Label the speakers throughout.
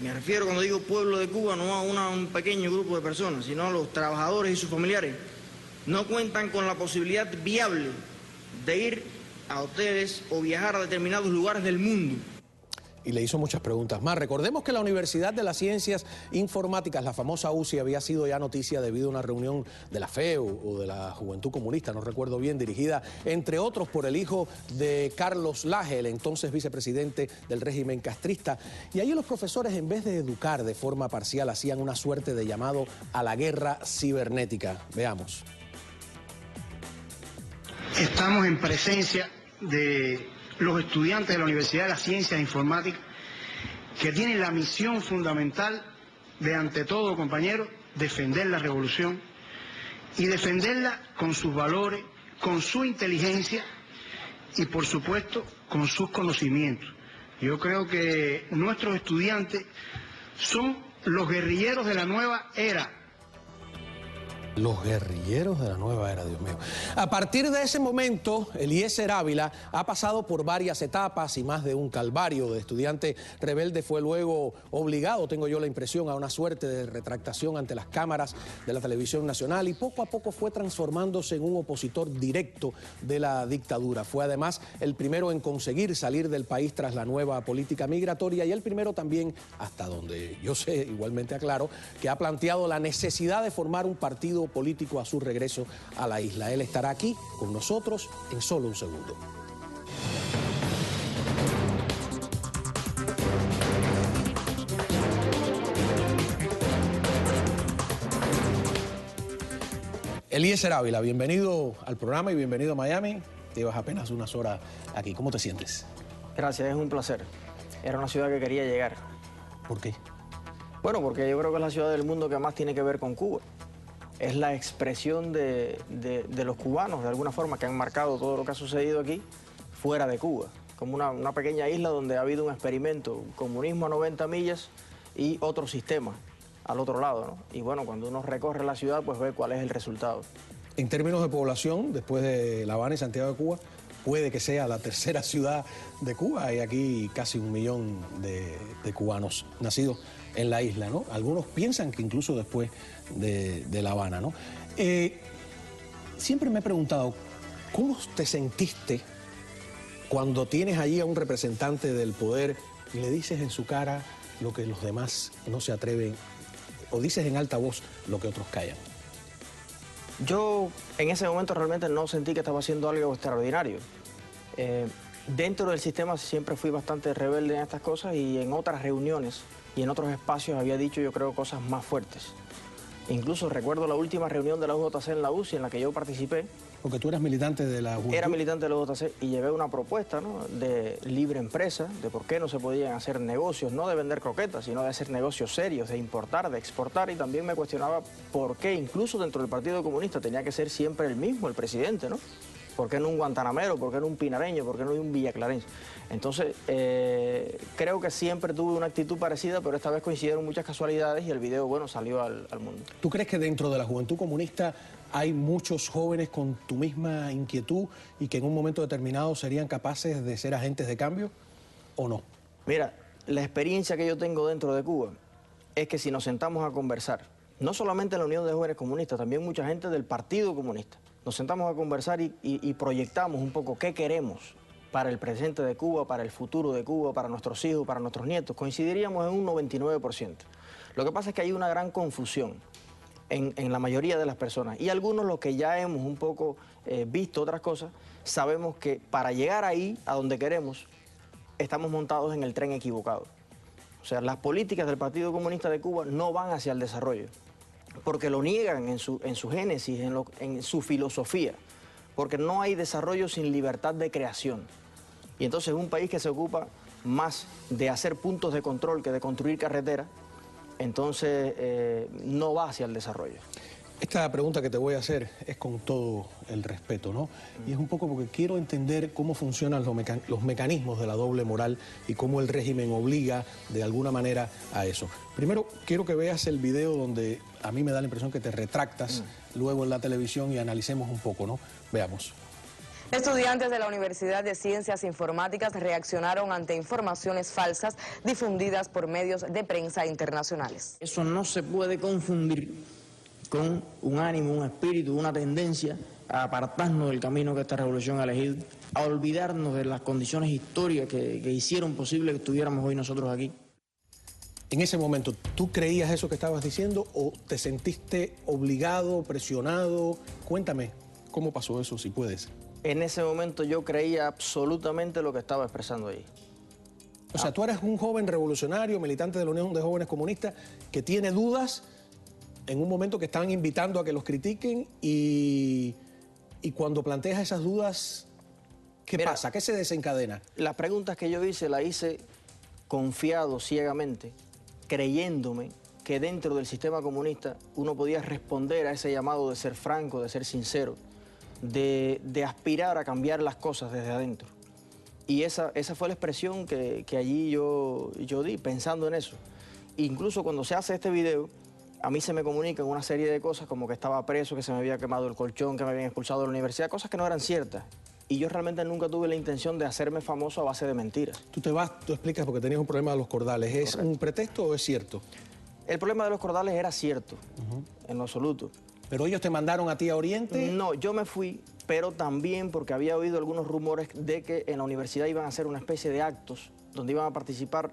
Speaker 1: Me refiero, cuando digo pueblo de Cuba, no a un pequeño grupo de personas, sino a los trabajadores y sus familiares, no cuentan con la posibilidad viable de ir a hoteles o viajar a determinados lugares del mundo.
Speaker 2: Y le hizo muchas preguntas más. Recordemos que la Universidad de las Ciencias Informáticas, la famosa UCI, había sido ya noticia debido a una reunión de la FEU o de la Juventud Comunista, no recuerdo bien, dirigida entre otros por el hijo de Carlos Laje, el entonces vicepresidente del régimen castrista. Y ahí los profesores, en vez de educar de forma parcial, hacían una suerte de llamado a la guerra cibernética. Veamos.
Speaker 3: Estamos en presencia de los estudiantes de la Universidad de las Ciencias Informáticas, que tienen la misión fundamental de, ante todo, compañeros, defender la revolución y defenderla con sus valores, con su inteligencia y, por supuesto, con sus conocimientos. Yo creo que nuestros estudiantes son los guerrilleros de la nueva era.
Speaker 2: Los guerrilleros de la nueva era, Dios mío. A partir de ese momento, Eliezer Ávila ha pasado por varias etapas y más de un calvario. De estudiante rebelde fue luego obligado, tengo yo la impresión, a una suerte de retractación ante las cámaras de la televisión nacional y poco a poco fue transformándose en un opositor directo de la dictadura. Fue además el primero en conseguir salir del país tras la nueva política migratoria y el primero también, hasta donde yo sé, igualmente aclaro, que ha planteado la necesidad de formar un partido político a su regreso a la isla. Él estará aquí con nosotros en solo un segundo. Eliezer Ávila, bienvenido al programa y bienvenido a Miami. Llevas apenas unas horas aquí. ¿Cómo te sientes?
Speaker 4: Gracias, es un placer. Era una ciudad que quería llegar.
Speaker 2: ¿Por qué?
Speaker 4: Bueno, porque yo creo que es la ciudad del mundo que más tiene que ver con Cuba. Es la expresión de los cubanos, de alguna forma, que han marcado todo lo que ha sucedido aquí fuera de Cuba. Como una pequeña isla donde ha habido un experimento, comunismo a 90 millas y otro sistema al otro lado, ¿no? Y bueno, cuando uno recorre la ciudad, pues ve cuál es el resultado.
Speaker 2: En términos de población, después de La Habana y Santiago de Cuba, puede que sea la tercera ciudad de Cuba. Hay aquí casi 1 millón de cubanos nacidos en la isla, ¿no? Algunos piensan que incluso después de La Habana, ¿no? Siempre me he preguntado, ¿cómo te sentiste cuando tienes allí a un representante del poder y le dices en su cara lo que los demás no se atreven, o dices en alta voz lo que otros callan?
Speaker 4: Yo en ese momento realmente no sentí que estaba haciendo algo extraordinario. Dentro del sistema siempre fui bastante rebelde en estas cosas y en otras reuniones y en otros espacios había dicho, yo creo, cosas más fuertes. Incluso recuerdo la última reunión de la UJC en la UCI en la que yo participé.
Speaker 2: Porque tú eras militante de la UJC.
Speaker 4: Era militante de la UJC y llevé una propuesta, ¿no?, de libre empresa, de por qué no se podían hacer negocios, no de vender croquetas, sino de hacer negocios serios, de importar, de exportar, y también me cuestionaba por qué incluso dentro del Partido Comunista tenía que ser siempre el mismo, el presidente, ¿no? ¿Por qué no un guantanamero? ¿Por qué no un pinareño? ¿Por qué no un villaclarense? Entonces, creo que siempre tuve una actitud parecida, pero esta vez coincidieron muchas casualidades y el video, bueno, salió al mundo.
Speaker 2: ¿Tú crees que dentro de la Juventud Comunista hay muchos jóvenes con tu misma inquietud y que en un momento determinado serían capaces de ser agentes de cambio o no?
Speaker 4: Mira, la experiencia que yo tengo dentro de Cuba es que si nos sentamos a conversar, no solamente en la Unión de Jóvenes Comunistas, también mucha gente del Partido Comunista, nos sentamos a conversar y proyectamos un poco qué queremos para el presente de Cuba, para el futuro de Cuba, para nuestros hijos, para nuestros nietos, coincidiríamos en un 99%. Lo que pasa es que hay una gran confusión en la mayoría de las personas y algunos, los que ya hemos un poco visto otras cosas, sabemos que para llegar ahí, a donde queremos, estamos montados en el tren equivocado. O sea, las políticas del Partido Comunista de Cuba no van hacia el desarrollo, porque lo niegan en su génesis, en su filosofía, porque no hay desarrollo sin libertad de creación. Y entonces un país que se ocupa más de hacer puntos de control que de construir carreteras, entonces no va hacia el desarrollo.
Speaker 2: Esta pregunta que te voy a hacer es con todo el respeto, ¿no? Y es un poco porque quiero entender cómo funcionan los mecanismos de la doble moral y cómo el régimen obliga de alguna manera a eso. Primero, quiero que veas el video donde a mí me da la impresión que te retractas luego en la televisión y analicemos un poco, ¿no? Veamos.
Speaker 5: Estudiantes de la Universidad de Ciencias Informáticas reaccionaron ante informaciones falsas difundidas por medios de prensa internacionales.
Speaker 1: Eso no se puede confundir con un ánimo, un espíritu, una tendencia a apartarnos del camino que esta revolución ha elegido, a olvidarnos de las condiciones históricas que hicieron posible que estuviéramos hoy nosotros aquí.
Speaker 2: En ese momento, ¿tú creías eso que estabas diciendo o te sentiste obligado, presionado? Cuéntame, ¿cómo pasó eso, si puedes?
Speaker 4: En ese momento yo creía absolutamente lo que estaba expresando ahí.
Speaker 2: O sea, tú eres un joven revolucionario, militante de la Unión de Jóvenes Comunistas, que tiene dudas en un momento que están invitando a que los critiquen y cuando planteas esas dudas, ¿qué pasa? ¿Qué se desencadena?
Speaker 4: Las preguntas que yo hice, las hice confiado ciegamente, creyéndome que dentro del sistema comunista uno podía responder a ese llamado de ser franco, de ser sincero, de aspirar a cambiar las cosas desde adentro. Y esa fue la expresión que allí yo di, pensando en eso. Incluso cuando se hace este video, a mí se me comunican una serie de cosas como que estaba preso, que se me había quemado el colchón, que me habían expulsado de la universidad, cosas que no eran ciertas. Y yo realmente nunca tuve la intención de hacerme famoso a base de mentiras.
Speaker 2: Tú te vas, tú explicas porque tenías un problema de los cordales. ¿Es un pretexto o es cierto?
Speaker 4: El problema de los cordales era cierto, en lo absoluto.
Speaker 2: ¿Pero ellos te mandaron a ti a Oriente?
Speaker 4: No, yo me fui, pero también porque había oído algunos rumores de que en la universidad iban a hacer una especie de actos donde iban a participar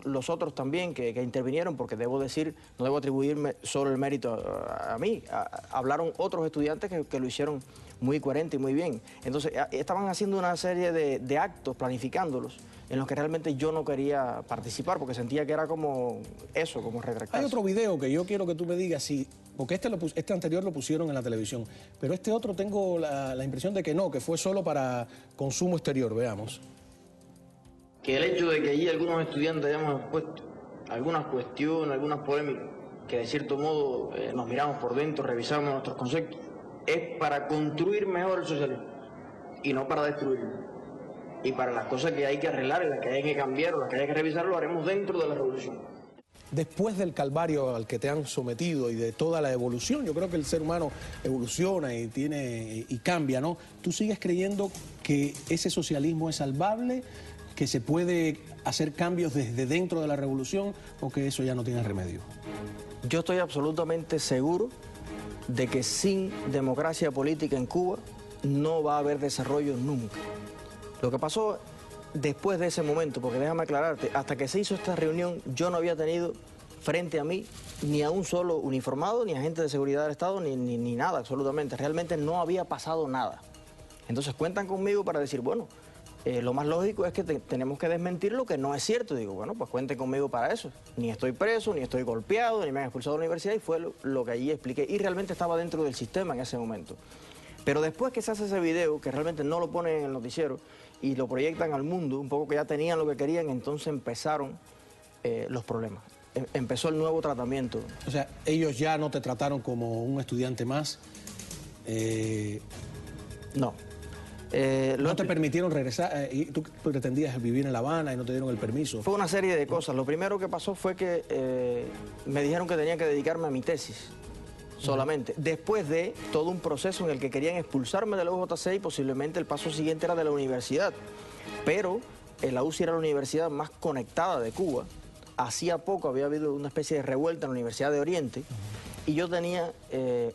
Speaker 4: los otros también que intervinieron, porque debo decir, no debo atribuirme solo el mérito a mí. Hablaron otros estudiantes que lo hicieron muy coherente y muy bien. Entonces, estaban haciendo una serie de actos, planificándolos, en los que realmente yo no quería participar, porque sentía que era como eso, como retractarse.
Speaker 2: Hay otro video que yo quiero que tú me digas si... Porque este anterior lo pusieron en la televisión, pero este otro tengo la impresión de que no, que fue solo para consumo exterior. Veamos.
Speaker 1: Que el hecho de que allí algunos estudiantes hayamos expuesto algunas cuestiones, algunas polémicas, que de cierto modo nos miramos por dentro, revisamos nuestros conceptos, es para construir mejor el socialismo y no para destruirlo. Y para las cosas que hay que arreglar, las que hay que cambiar o las que hay que revisar, lo haremos dentro de la revolución.
Speaker 2: Después del calvario al que te han sometido y de toda la evolución, yo creo que el ser humano evoluciona y cambia, ¿no? ¿Tú sigues creyendo que ese socialismo es salvable, que se puede hacer cambios desde dentro de la revolución o que eso ya no tiene remedio?
Speaker 4: Yo estoy absolutamente seguro de que sin democracia política en Cuba no va a haber desarrollo nunca. Lo que pasó después de ese momento, porque déjame aclararte, hasta que se hizo esta reunión yo no había tenido frente a mí ni a un solo uniformado, ni agente de seguridad del Estado, ni nada absolutamente. Realmente no había pasado nada. Entonces cuentan conmigo para decir, bueno, lo más lógico es que tenemos que desmentir lo que no es cierto. Digo, bueno, pues cuenten conmigo para eso. Ni estoy preso, ni estoy golpeado, ni me han expulsado de la universidad, y fue lo que allí expliqué. Y realmente estaba dentro del sistema en ese momento. Pero después que se hace ese video, que realmente no lo ponen en el noticiero y lo proyectan al mundo, un poco que ya tenían lo que querían, entonces empezaron los problemas. Empezó el nuevo tratamiento.
Speaker 2: O sea, ellos ya no te trataron como un estudiante más.
Speaker 4: No.
Speaker 2: ¿No te permitieron regresar? ¿Y tú pretendías vivir en La Habana y no te dieron el permiso?
Speaker 4: Fue una serie de cosas. Lo primero que pasó fue que me dijeron que tenía que dedicarme a mi tesis solamente. Después de todo un proceso en el que querían expulsarme de la UJC y posiblemente el paso siguiente era de la universidad. Pero la UCI era la universidad más conectada de Cuba. Hacía poco había habido una especie de revuelta en la Universidad de Oriente. Y yo tenía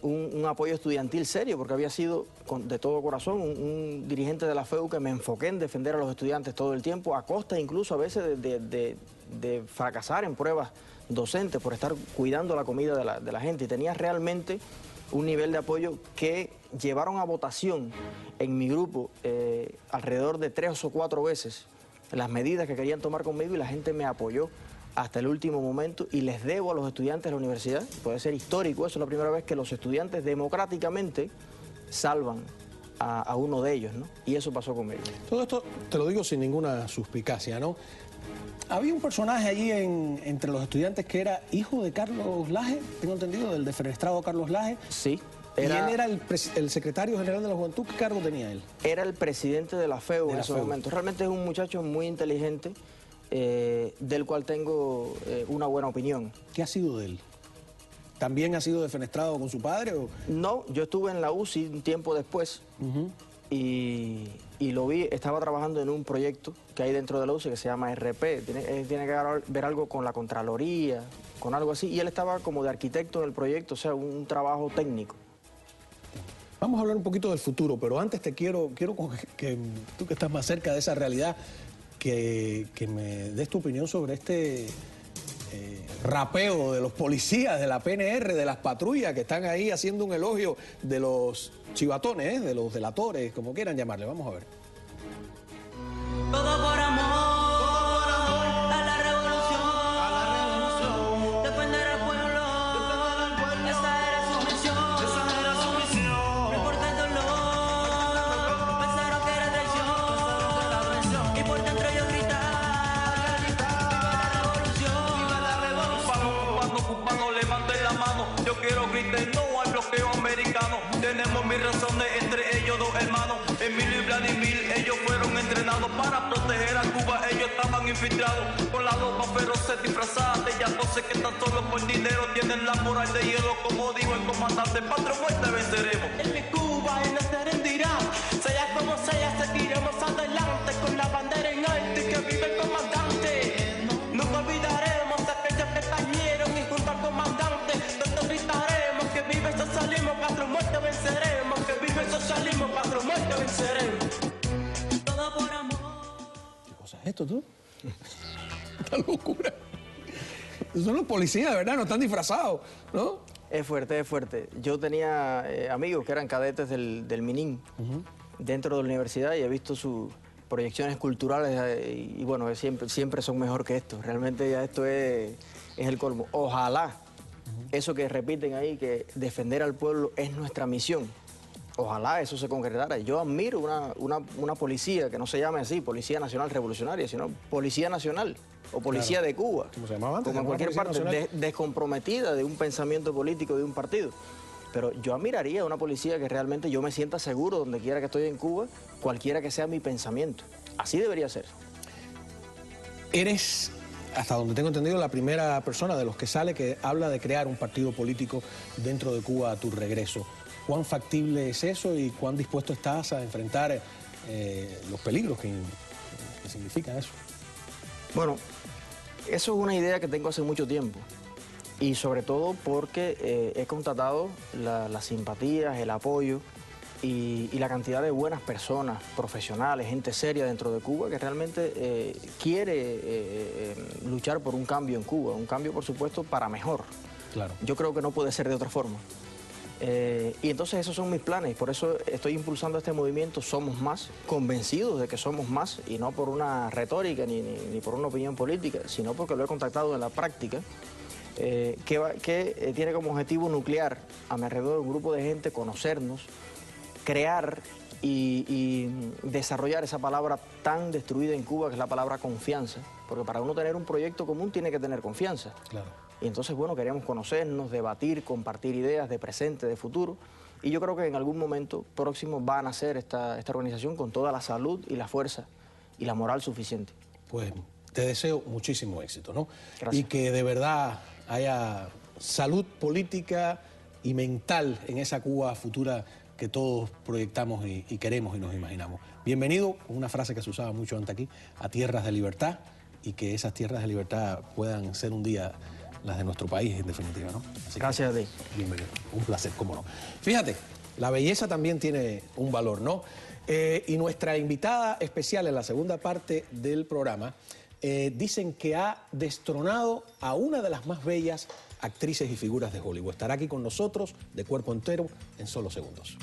Speaker 4: un apoyo estudiantil serio, porque había sido, de todo corazón, un dirigente de la FEU que me enfoqué en defender a los estudiantes todo el tiempo, a costa incluso a veces de fracasar en pruebas docentes por estar cuidando la comida de la gente. Y tenía realmente un nivel de apoyo que llevaron a votación en mi grupo alrededor de 3 o 4 veces las medidas que querían tomar conmigo, y la gente me apoyó hasta el último momento, y les debo a los estudiantes de la universidad, puede ser histórico, eso es la primera vez que los estudiantes democráticamente salvan a uno de ellos, ¿no? Y eso pasó conmigo.
Speaker 2: Todo esto te lo digo sin ninguna suspicacia, ¿no? Había un personaje allí entre los estudiantes que era hijo de Carlos Laje, tengo entendido, del defenestrado Carlos Laje.
Speaker 4: Sí.
Speaker 2: ¿Y él era el secretario general de la Juventud? ¿Qué cargo tenía él?
Speaker 4: Era el presidente de la FEU en ese momento. Realmente es un muchacho muy inteligente, del cual tengo una buena opinión.
Speaker 2: ¿Qué ha sido de él? ¿También ha sido defenestrado con su padre? ¿O?
Speaker 4: No, yo estuve en la UCI un tiempo después, y lo vi, estaba trabajando en un proyecto que hay dentro de la UCE que se llama RP, tiene que ver algo con la Contraloría, con algo así, y él estaba como de arquitecto en el proyecto, o sea, un trabajo técnico.
Speaker 2: Vamos a hablar un poquito del futuro, pero antes te quiero que tú que estás más cerca de esa realidad, que me des tu opinión sobre este rapeo de los policías, de la PNR, de las patrullas que están ahí haciendo un elogio de los chivatones, de los delatores, como quieran llamarle. Vamos a ver.
Speaker 6: Todo por amor, a la revolución, defender al pueblo, esa era su misión, no importa el dolor, pensaron que era traición, y por dentro ellos gritaban, viva la revolución,
Speaker 7: cubano, levanten la mano, yo quiero gritar no al bloqueo americano, tenemos mis razones, entre ellos dos hermanos, Emilio y Vladimir, ellos fueron entrenados para proteger a Cuba, ellos estaban infiltrados con la loba feroces disfrazadas de yapoces que tan solo por dinero tienen la moral de hielo, como dijo el comandante, patrón, muerte venceremos.
Speaker 6: En mi Cuba y no se rendirá, sea como sea, seguiremos adelante con la bandera en alto y que vive el comandante. Nunca olvidaremos a aquellos que cayeron y junto al comandante, todos gritaremos que vive el socialismo, patrón, muerte venceremos, que vive el socialismo, patrón, muerte venceremos. Todo por amor.
Speaker 2: ¿Qué cosa es esto, tú? Esta locura. Son los policías, de verdad, no están disfrazados, ¿no?
Speaker 4: Es fuerte, es fuerte. Yo tenía amigos que eran cadetes del MININ dentro de la universidad y he visto sus proyecciones culturales y bueno, siempre son mejor que esto. Realmente ya esto es el colmo. Ojalá eso que repiten ahí, que defender al pueblo es nuestra misión. Ojalá eso se concretara. Yo admiro una policía que no se llame así, Policía Nacional Revolucionaria, sino Policía Nacional o Policía de Cuba.
Speaker 2: Como se llamaba antes.
Speaker 4: Como en cualquier parte, descomprometida de un pensamiento político de un partido. Pero yo admiraría una policía que realmente yo me sienta seguro donde quiera que estoy en Cuba, cualquiera que sea mi pensamiento. Así debería ser.
Speaker 2: Eres, hasta donde tengo entendido, la primera persona de los que sale que habla de crear un partido político dentro de Cuba a tu regreso. ¿Cuán factible es eso y cuán dispuesto estás a enfrentar los peligros que significan eso?
Speaker 4: Bueno, eso es una idea que tengo hace mucho tiempo y sobre todo porque he constatado las simpatías, el apoyo y la cantidad de buenas personas, profesionales, gente seria dentro de Cuba que realmente quiere luchar por un cambio en Cuba, un cambio por supuesto para mejor.
Speaker 2: Claro.
Speaker 4: Yo creo que no puede ser de otra forma. Y entonces esos son mis planes, por eso estoy impulsando este movimiento Somos Más, convencidos de que somos más y no por una retórica ni por una opinión política, sino porque lo he contactado en la práctica, que tiene como objetivo nuclear a mi alrededor un grupo de gente, conocernos, crear y desarrollar esa palabra tan destruida en Cuba que es la palabra confianza, porque para uno tener un proyecto común tiene que tener confianza.
Speaker 2: Claro.
Speaker 4: Y entonces, bueno, queremos conocernos, debatir, compartir ideas de presente, de futuro. Y yo creo que en algún momento próximo va a nacer esta organización con toda la salud y la fuerza y la moral suficiente.
Speaker 2: Pues te deseo muchísimo éxito, ¿no?
Speaker 4: Gracias.
Speaker 2: Y que de verdad haya salud política y mental en esa Cuba futura que todos proyectamos y queremos y nos imaginamos. Bienvenido, una frase que se usaba mucho antes aquí, a tierras de libertad y que esas tierras de libertad puedan ser un día las de nuestro país, en definitiva, ¿no? Así
Speaker 4: Gracias a ti.
Speaker 2: Bienvenido, un placer, cómo no. Fíjate, la belleza también tiene un valor, ¿no? Y nuestra invitada especial en la segunda parte del programa, dicen que ha destronado a una de las más bellas actrices y figuras de Hollywood. Estará aquí con nosotros, de cuerpo entero, en solo segundos.